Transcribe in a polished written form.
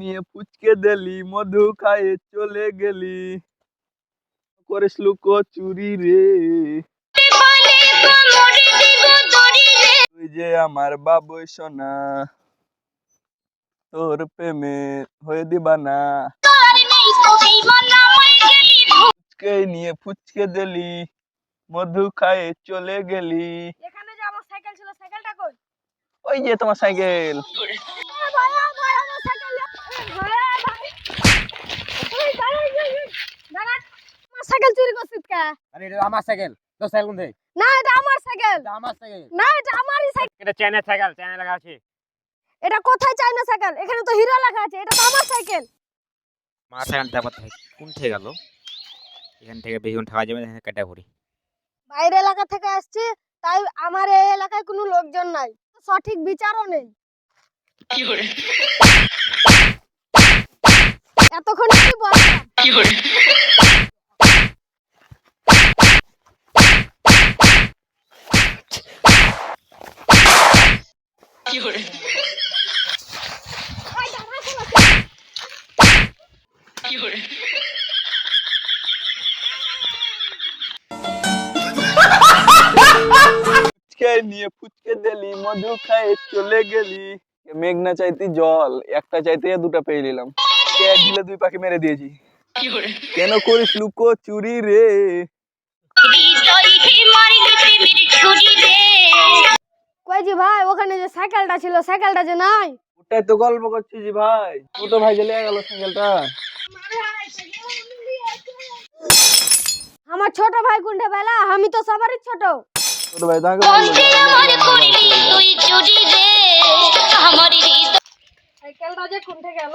নিয়ে পুচকে দিলি মধু খায়ে চলে গেলি করিস লুকো চুরি রে তুই যে আমার বাবুই সোনা তোর প্রেমে হয়ে দিবানা পুচকে নিয়ে পুচকে দিলি মধু খায়ে চলে গেলি। এখানে যে আমার সাইকেল ছিল সাইকেলটা কই? ওই যে তোমার সাইকেল। ভাই আমার সাইকেল ভাই ওই দাঁড়া আমার সাইকেল চুরি করছিস কা? আরে এটা আমার সাইকেল। তো সাইকেল কোন থেকে? না এটা আমার সাইকেল। এটা আমার সাইকেল। না এটা আমারই সাইকেল। এটা চায়না সাইকেল, চায়না লেখা আছে। এটা কোথায় চায়না সাইকেল? এখানে তো হিরো লেখা আছে। এটা তো আমার সাইকেল। আমার সাইকেলটা আবার কোন থেকে গেল? এখান থেকে বেগুন ঠাকা যাবে এখানে কাটা ভরি। বাইরে এলাকা থেকে আসছে তাই আমার এই এলাকায় কোনো লোকজন নাই, সঠিক বিচারও নেই। কি করে এতক্ষণ কি বললাম? কি করে কি করে কি করে পুচকে নিয়ে পুচকে দিলি মধু খায়ে চলে গেলি। মেঘনা চাইতি জল, একটা চাইতে দুটা পেয়ে নিলাম। এক ঢিলে দুই পাখি মেরে দিয়েছি। কি করে কেন করিস লুকো চুরি রে? কই জি ভাই ওখানে যে সাইকেলটা ছিল সাইকেলটা যে নাই? ওটাই তো গল্প করছি জি ভাই। ছোট ভাই যে লেগে গেল সাইকেলটা। আমার ছোট ভাই কোনটা বেলা? আমি তো সবারই ছোট। ছোট ভাই তাকে সাইকেলটা যে কোনটা গেল?